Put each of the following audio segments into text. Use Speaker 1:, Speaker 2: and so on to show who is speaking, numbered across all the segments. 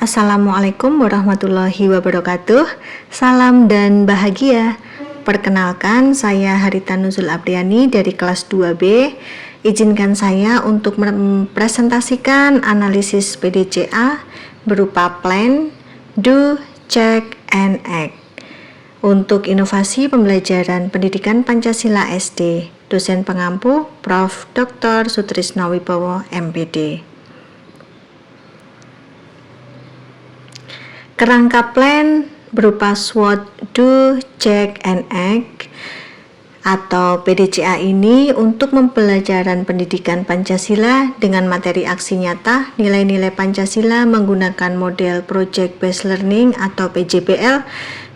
Speaker 1: Assalamualaikum warahmatullahi wabarakatuh. Salam dan bahagia. Perkenalkan, saya Harita Nuzul Apriani dari kelas 2B. Izinkan saya untuk mempresentasikan analisis PDCA berupa plan, do, check, and act untuk inovasi pembelajaran pendidikan Pancasila SD. Dosen pengampu Prof. Dr. Sutrisno Wibowo, MPD. Kerangka plan berupa SWOT, do, check, and act atau PDCA ini untuk pembelajaran pendidikan Pancasila dengan materi aksi nyata nilai-nilai Pancasila menggunakan model Project Based Learning atau PJBL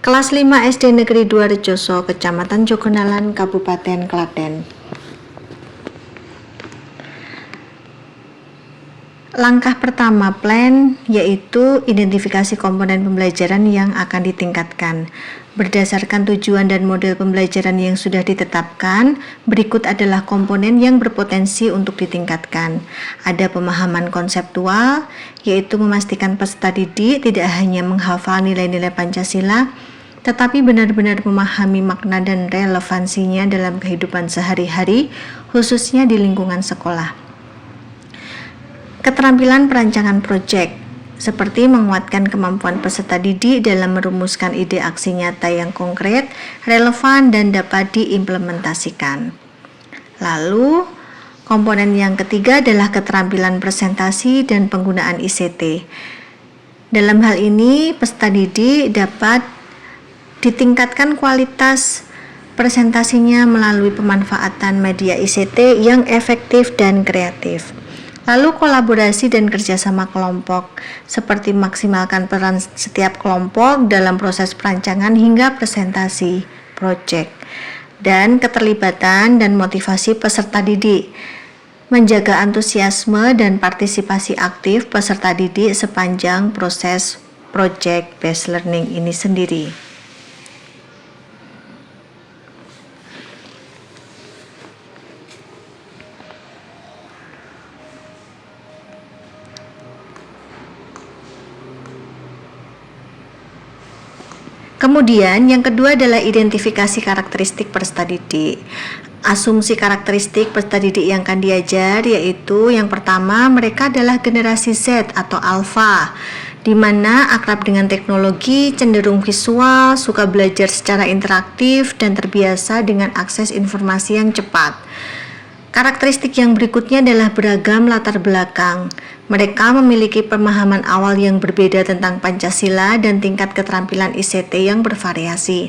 Speaker 1: kelas 5 SD Negeri 2 Rejoso, Kecamatan Jogonalan, Kabupaten Klaten. Langkah pertama plan yaitu identifikasi komponen pembelajaran yang akan ditingkatkan. Berdasarkan tujuan dan model pembelajaran yang sudah ditetapkan, berikut adalah komponen yang berpotensi untuk ditingkatkan. Ada pemahaman konseptual, yaitu memastikan peserta didik tidak hanya menghafal nilai-nilai Pancasila, tetapi benar-benar memahami makna dan relevansinya dalam kehidupan sehari-hari, khususnya di lingkungan sekolah. Keterampilan perancangan proyek, seperti menguatkan kemampuan peserta didik dalam merumuskan ide aksi nyata yang konkret, relevan, dan dapat diimplementasikan. Lalu, komponen yang ketiga adalah keterampilan presentasi dan penggunaan ICT. Dalam hal ini, peserta didik dapat ditingkatkan kualitas presentasinya melalui pemanfaatan media ICT yang efektif dan kreatif. Lalu kolaborasi dan kerjasama kelompok, seperti maksimalkan peran setiap kelompok dalam proses perancangan hingga presentasi proyek, dan keterlibatan dan motivasi peserta didik, menjaga antusiasme dan partisipasi aktif peserta didik sepanjang proses Project Based Learning ini sendiri. Kemudian yang kedua adalah identifikasi karakteristik peserta didik. Asumsi karakteristik peserta didik yang akan diajar yaitu yang pertama, mereka adalah generasi Z atau Alpha, di mana akrab dengan teknologi, cenderung visual, suka belajar secara interaktif, dan terbiasa dengan akses informasi yang cepat. Karakteristik yang berikutnya adalah beragam latar belakang. Mereka memiliki pemahaman awal yang berbeda tentang Pancasila dan tingkat keterampilan ICT yang bervariasi.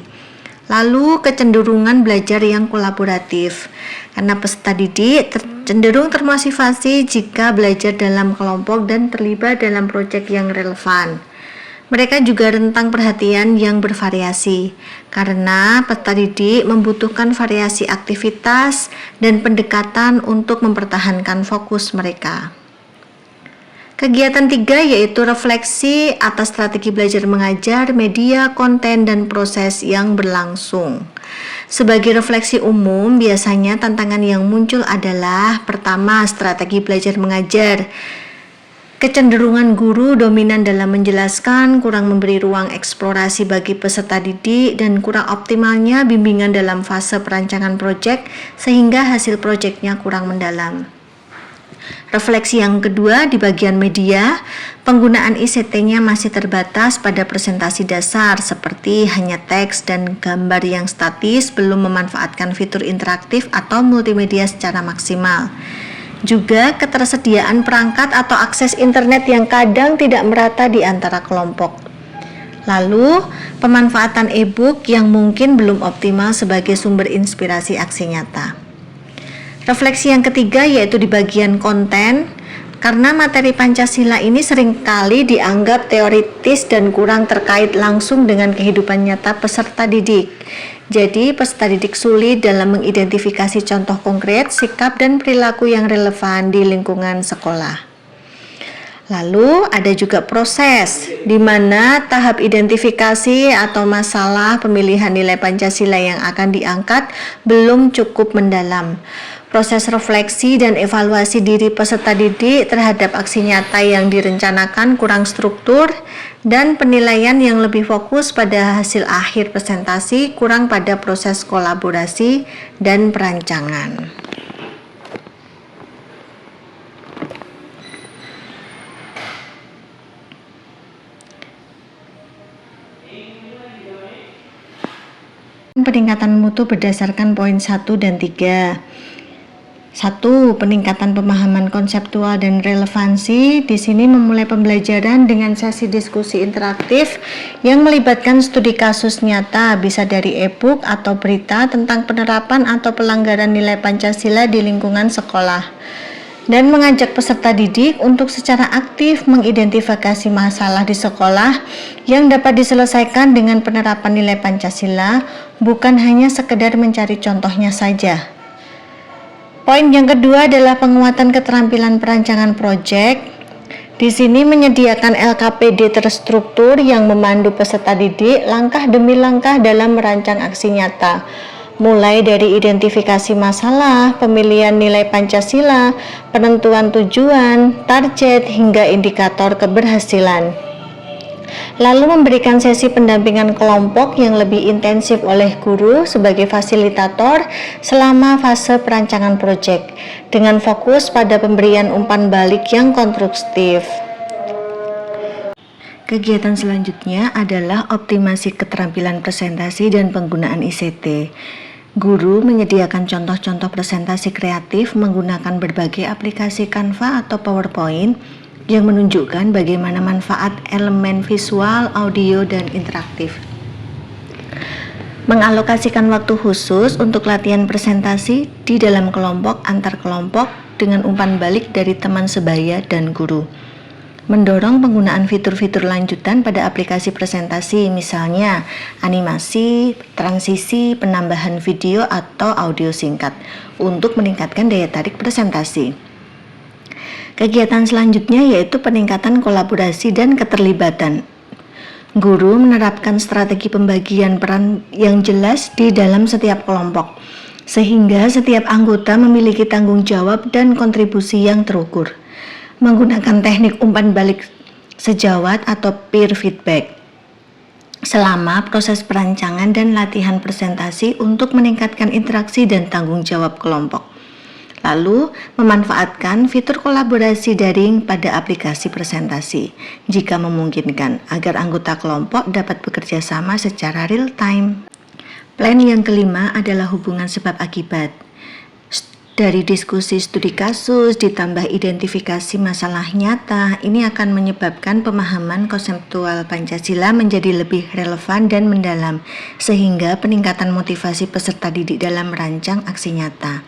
Speaker 1: Lalu kecenderungan belajar yang kolaboratif, karena peserta didik cenderung termotivasi jika belajar dalam kelompok dan terlibat dalam proyek yang relevan. Mereka juga rentang perhatian yang bervariasi, karena peserta didik membutuhkan variasi aktivitas dan pendekatan untuk mempertahankan fokus mereka. Kegiatan 3 yaitu refleksi atas strategi belajar mengajar, media, konten, dan proses yang berlangsung. Sebagai refleksi umum, biasanya tantangan yang muncul adalah pertama, strategi belajar mengajar. Kecenderungan guru dominan dalam menjelaskan, kurang memberi ruang eksplorasi bagi peserta didik, dan kurang optimalnya bimbingan dalam fase perancangan proyek sehingga hasil proyeknya kurang mendalam. Refleksi yang kedua di bagian media, penggunaan ICT-nya masih terbatas pada presentasi dasar seperti hanya teks dan gambar yang statis, belum memanfaatkan fitur interaktif atau multimedia secara maksimal. Juga ketersediaan perangkat atau akses internet yang kadang tidak merata di antara kelompok. Lalu, pemanfaatan e-book yang mungkin belum optimal sebagai sumber inspirasi aksi nyata. Refleksi yang ketiga yaitu di bagian konten, karena materi Pancasila ini seringkali dianggap teoritis dan kurang terkait langsung dengan kehidupan nyata peserta didik. Jadi, peserta didik sulit dalam mengidentifikasi contoh konkret, sikap, dan perilaku yang relevan di lingkungan sekolah. Lalu ada juga proses, di mana tahap identifikasi atau masalah pemilihan nilai Pancasila yang akan diangkat belum cukup mendalam. Proses refleksi dan evaluasi diri peserta didik terhadap aksi nyata yang direncanakan kurang struktur, dan penilaian yang lebih fokus pada hasil akhir presentasi kurang pada proses kolaborasi dan perancangan. Peningkatan mutu berdasarkan poin 1 dan 3. 1. Peningkatan pemahaman konseptual dan relevansi. Di sini memulai pembelajaran dengan sesi diskusi interaktif yang melibatkan studi kasus nyata, bisa dari e-book atau berita tentang penerapan atau pelanggaran nilai Pancasila di lingkungan sekolah, dan mengajak peserta didik untuk secara aktif mengidentifikasi masalah di sekolah yang dapat diselesaikan dengan penerapan nilai Pancasila, bukan hanya sekedar mencari contohnya saja. Poin yang kedua adalah penguatan keterampilan perancangan proyek. Di sini menyediakan LKPD terstruktur yang memandu peserta didik langkah demi langkah dalam merancang aksi nyata, mulai dari identifikasi masalah, pemilihan nilai Pancasila, penentuan tujuan, target, hingga indikator keberhasilan. Lalu memberikan sesi pendampingan kelompok yang lebih intensif oleh guru sebagai fasilitator selama fase perancangan proyek, dengan fokus pada pemberian umpan balik yang konstruktif. Kegiatan selanjutnya adalah optimasi keterampilan presentasi dan penggunaan ICT. Guru menyediakan contoh-contoh presentasi kreatif menggunakan berbagai aplikasi Canva atau PowerPoint yang menunjukkan bagaimana manfaat elemen visual, audio, dan interaktif. Mengalokasikan waktu khusus untuk latihan presentasi di dalam kelompok antar kelompok dengan umpan balik dari teman sebaya dan guru. Mendorong penggunaan fitur-fitur lanjutan pada aplikasi presentasi, misalnya animasi, transisi, penambahan video atau audio singkat untuk meningkatkan daya tarik presentasi. Kegiatan selanjutnya yaitu peningkatan kolaborasi dan keterlibatan. Guru menerapkan strategi pembagian peran yang jelas di dalam setiap kelompok, sehingga setiap anggota memiliki tanggung jawab dan kontribusi yang terukur. Menggunakan teknik umpan balik sejawat atau peer feedback selama proses perancangan dan latihan presentasi untuk meningkatkan interaksi dan tanggung jawab kelompok. Lalu, memanfaatkan fitur kolaborasi daring pada aplikasi presentasi jika memungkinkan, agar anggota kelompok dapat bekerja sama secara real time. Plan yang kelima adalah hubungan sebab akibat. Dari diskusi studi kasus ditambah identifikasi masalah nyata, ini akan menyebabkan pemahaman konseptual Pancasila menjadi lebih relevan dan mendalam, sehingga peningkatan motivasi peserta didik dalam merancang aksi nyata.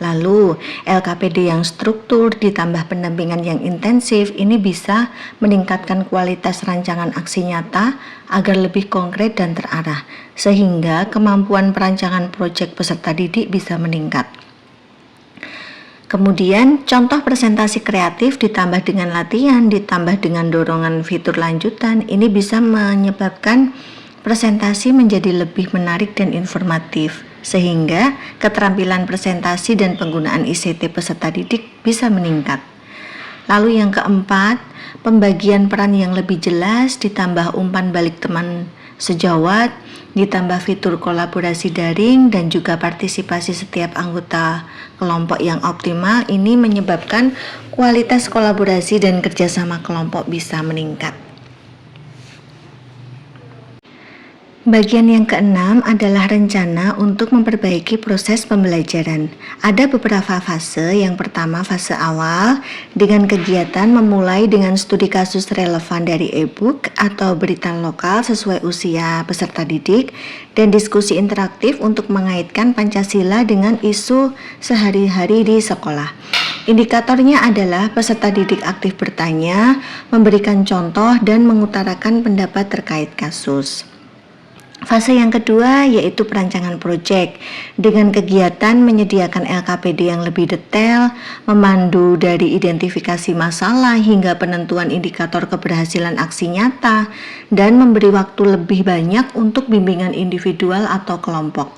Speaker 1: Lalu, LKPD yang struktur ditambah pendampingan yang intensif ini bisa meningkatkan kualitas rancangan aksi nyata agar lebih konkret dan terarah, sehingga kemampuan perancangan proyek peserta didik bisa meningkat. Kemudian, contoh presentasi kreatif ditambah dengan latihan, ditambah dengan dorongan fitur lanjutan, ini bisa menyebabkan presentasi menjadi lebih menarik dan informatif, sehingga keterampilan presentasi dan penggunaan ICT peserta didik bisa meningkat. Lalu yang keempat, pembagian peran yang lebih jelas ditambah umpan balik teman sejawat, ditambah fitur kolaborasi daring dan juga partisipasi setiap anggota kelompok yang optimal, ini menyebabkan kualitas kolaborasi dan kerjasama kelompok bisa meningkat. Bagian yang keenam adalah rencana untuk memperbaiki proses pembelajaran. Ada beberapa fase. Yang pertama, fase awal dengan kegiatan memulai dengan studi kasus relevan dari e-book atau berita lokal sesuai usia peserta didik, dan diskusi interaktif untuk mengaitkan Pancasila dengan isu sehari-hari di sekolah. Indikatornya adalah peserta didik aktif bertanya, memberikan contoh, dan mengutarakan pendapat terkait kasus. Fase yang kedua yaitu perancangan proyek dengan kegiatan menyediakan LKPD yang lebih detail, memandu dari identifikasi masalah hingga penentuan indikator keberhasilan aksi nyata, dan memberi waktu lebih banyak untuk bimbingan individual atau kelompok.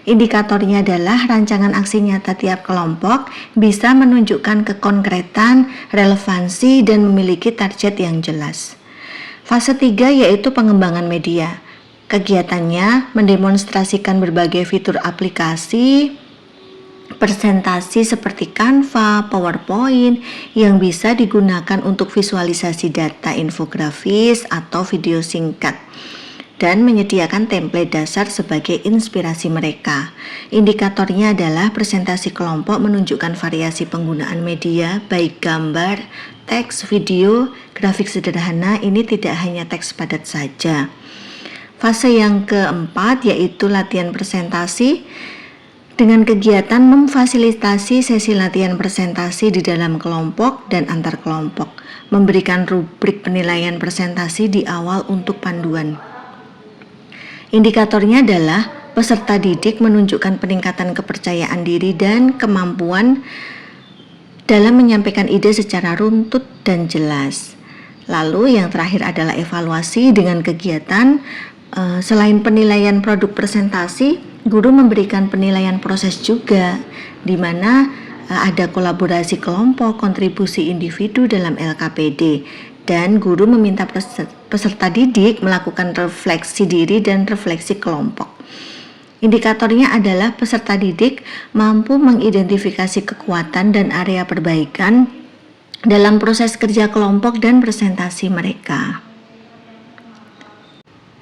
Speaker 1: Indikatornya adalah rancangan aksi nyata tiap kelompok bisa menunjukkan kekonkretan, relevansi, dan memiliki target yang jelas. Fase 3 yaitu pengembangan media. Kegiatannya mendemonstrasikan berbagai fitur aplikasi, presentasi seperti Canva, PowerPoint yang bisa digunakan untuk visualisasi data infografis atau video singkat, dan menyediakan template dasar sebagai inspirasi mereka. Indikatornya adalah presentasi kelompok menunjukkan variasi penggunaan media, baik gambar, teks, video, grafik sederhana. Ini tidak hanya teks padat saja. Fase yang keempat yaitu latihan presentasi dengan kegiatan memfasilitasi sesi latihan presentasi di dalam kelompok dan antar kelompok, memberikan rubrik penilaian presentasi di awal untuk panduan. Indikatornya adalah peserta didik menunjukkan peningkatan kepercayaan diri dan kemampuan dalam menyampaikan ide secara runtut dan jelas. Lalu yang terakhir adalah evaluasi dengan kegiatan selain penilaian produk presentasi, guru memberikan penilaian proses juga, di mana ada kolaborasi kelompok, kontribusi individu dalam LKPD, dan guru meminta peserta didik melakukan refleksi diri dan refleksi kelompok. Indikatornya adalah peserta didik mampu mengidentifikasi kekuatan dan area perbaikan dalam proses kerja kelompok dan presentasi mereka.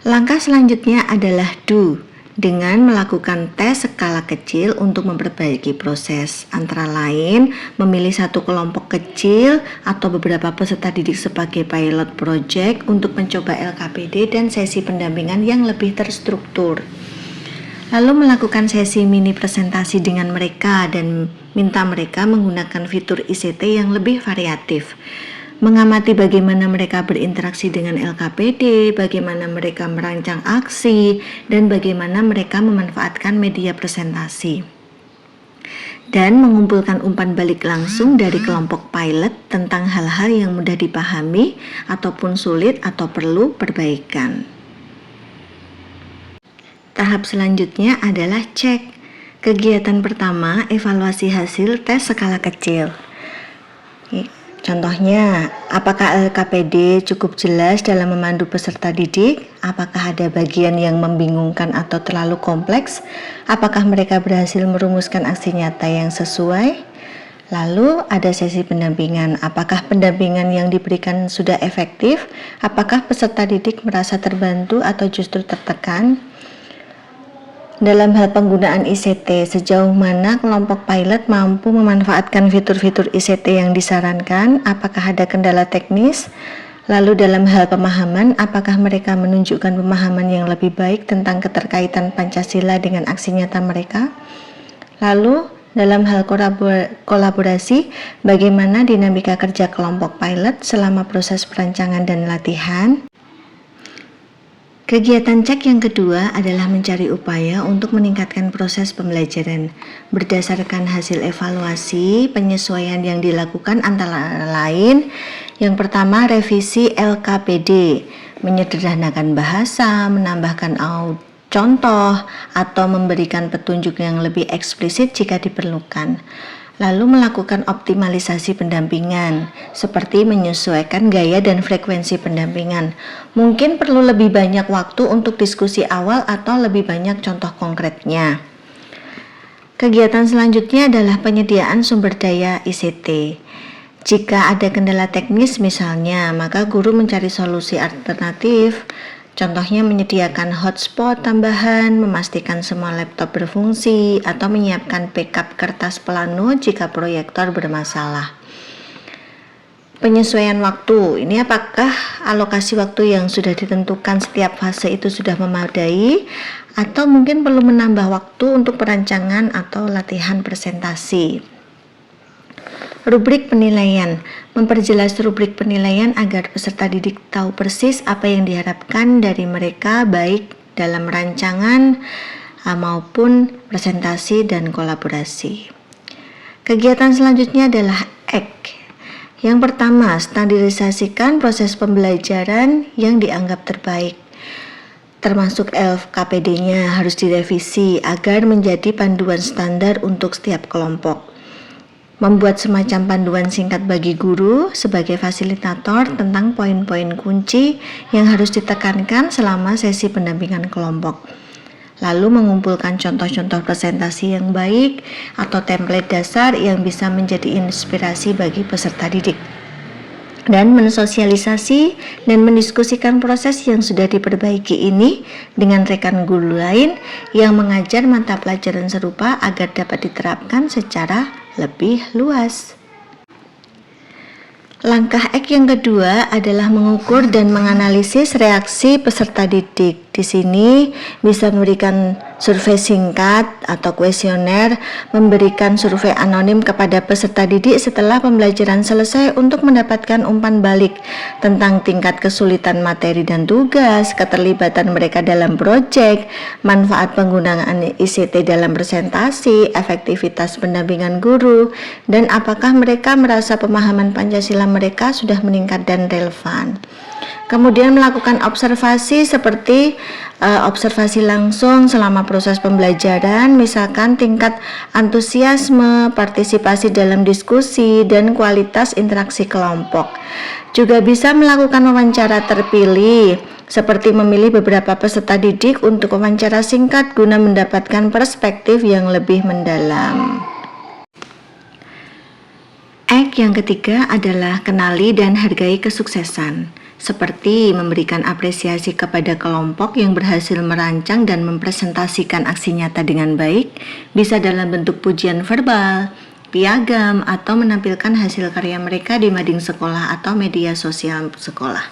Speaker 1: Langkah selanjutnya adalah do, dengan melakukan tes skala kecil untuk memperbaiki proses, antara lain memilih satu kelompok kecil atau beberapa peserta didik sebagai pilot project untuk mencoba LKPD dan sesi pendampingan yang lebih terstruktur. Lalu melakukan sesi mini presentasi dengan mereka dan minta mereka menggunakan fitur ICT yang lebih variatif. Mengamati bagaimana mereka berinteraksi dengan LKPD, bagaimana mereka merancang aksi, dan bagaimana mereka memanfaatkan media presentasi. Dan mengumpulkan umpan balik langsung dari kelompok pilot tentang hal-hal yang mudah dipahami ataupun sulit atau perlu perbaikan. Tahap selanjutnya adalah cek. Kegiatan pertama, evaluasi hasil tes skala kecil. Contohnya, apakah LKPD cukup jelas dalam memandu peserta didik? Apakah ada bagian yang membingungkan atau terlalu kompleks? Apakah mereka berhasil merumuskan aksi nyata yang sesuai? Lalu ada sesi pendampingan. Apakah pendampingan yang diberikan sudah efektif? Apakah peserta didik merasa terbantu atau justru tertekan? Dalam hal penggunaan ICT, sejauh mana kelompok pilot mampu memanfaatkan fitur-fitur ICT yang disarankan? Apakah ada kendala teknis? Lalu dalam hal pemahaman, apakah mereka menunjukkan pemahaman yang lebih baik tentang keterkaitan Pancasila dengan aksi nyata mereka? Lalu dalam hal kolaborasi, bagaimana dinamika kerja kelompok pilot selama proses perancangan dan latihan? Kegiatan cek yang kedua adalah mencari upaya untuk meningkatkan proses pembelajaran. Berdasarkan hasil evaluasi, penyesuaian yang dilakukan antara lain, yang pertama revisi LKPD, menyederhanakan bahasa, menambahkan contoh, atau memberikan petunjuk yang lebih eksplisit jika diperlukan. Lalu melakukan optimalisasi pendampingan, seperti menyesuaikan gaya dan frekuensi pendampingan. Mungkin perlu lebih banyak waktu untuk diskusi awal atau lebih banyak contoh konkretnya. Kegiatan selanjutnya adalah penyediaan sumber daya ICT. Jika ada kendala teknis misalnya, maka guru mencari solusi alternatif. Contohnya menyediakan hotspot tambahan, memastikan semua laptop berfungsi, atau menyiapkan backup kertas plano jika proyektor bermasalah. Penyesuaian waktu, ini apakah alokasi waktu yang sudah ditentukan setiap fase itu sudah memadai, atau mungkin perlu menambah waktu untuk perancangan atau latihan presentasi. Rubrik penilaian, memperjelas rubrik penilaian agar peserta didik tahu persis apa yang diharapkan dari mereka baik dalam rancangan maupun presentasi dan kolaborasi. Kegiatan selanjutnya adalah ACT. Yang pertama, standarisasikan proses pembelajaran yang dianggap terbaik. Termasuk LKPD-nya harus direvisi agar menjadi panduan standar untuk setiap kelompok. Membuat semacam panduan singkat bagi guru sebagai fasilitator tentang poin-poin kunci yang harus ditekankan selama sesi pendampingan kelompok. Lalu mengumpulkan contoh-contoh presentasi yang baik atau template dasar yang bisa menjadi inspirasi bagi peserta didik. Dan mensosialisasi dan mendiskusikan proses yang sudah diperbaiki ini dengan rekan guru lain yang mengajar mata pelajaran serupa agar dapat diterapkan secara lebih luas. Langkah ACT yang kedua adalah mengukur dan menganalisis reaksi peserta didik. Di sini bisa memberikan survei singkat atau kuesioner, memberikan survei anonim kepada peserta didik setelah pembelajaran selesai untuk mendapatkan umpan balik tentang tingkat kesulitan materi dan tugas, keterlibatan mereka dalam proyek, manfaat penggunaan ICT dalam presentasi, efektivitas pendampingan guru, dan apakah mereka merasa pemahaman Pancasila mereka sudah meningkat dan relevan. Kemudian melakukan observasi seperti observasi langsung selama proses pembelajaran, misalkan tingkat antusiasme, partisipasi dalam diskusi, dan kualitas interaksi kelompok. Juga bisa melakukan wawancara terpilih, seperti memilih beberapa peserta didik untuk wawancara singkat guna mendapatkan perspektif yang lebih mendalam. ACT yang ketiga adalah kenali dan hargai kesuksesan, seperti memberikan apresiasi kepada kelompok yang berhasil merancang dan mempresentasikan aksi nyata dengan baik, bisa dalam bentuk pujian verbal, piagam, atau menampilkan hasil karya mereka di mading sekolah atau media sosial sekolah.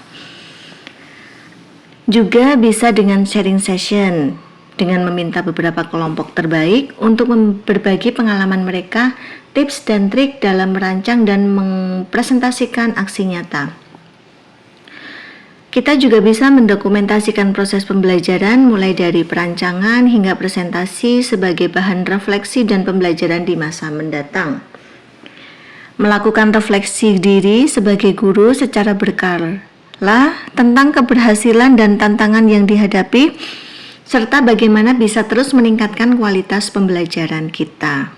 Speaker 1: Juga bisa dengan sharing session, dengan meminta beberapa kelompok terbaik untuk berbagi pengalaman mereka, tips dan trik dalam merancang dan mempresentasikan aksi nyata. Kita juga bisa mendokumentasikan proses pembelajaran mulai dari perancangan hingga presentasi sebagai bahan refleksi dan pembelajaran di masa mendatang. Melakukan refleksi diri sebagai guru secara berkala tentang keberhasilan dan tantangan yang dihadapi, serta bagaimana bisa terus meningkatkan kualitas pembelajaran kita.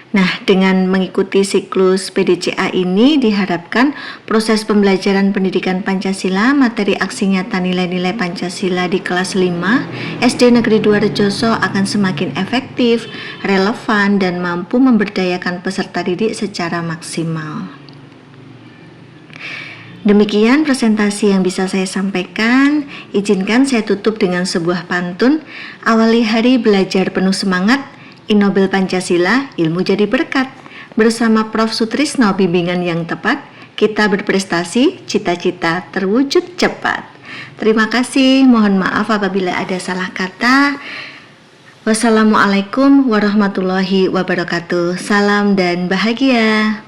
Speaker 1: Nah, dengan mengikuti siklus PDCA ini diharapkan proses pembelajaran pendidikan Pancasila materi aksi nyata nilai-nilai Pancasila di kelas 5 SD Negeri 2 Rejoso akan semakin efektif, relevan, dan mampu memberdayakan peserta didik secara maksimal. Demikian presentasi yang bisa saya sampaikan. Izinkan saya tutup dengan sebuah pantun. Awali hari belajar penuh semangat, Innobel Pancasila, ilmu jadi berkat. Bersama Prof. Sutrisno, bimbingan yang tepat, kita berprestasi, cita-cita terwujud cepat. Terima kasih, mohon maaf apabila ada salah kata. Wassalamualaikum warahmatullahi wabarakatuh. Salam dan bahagia.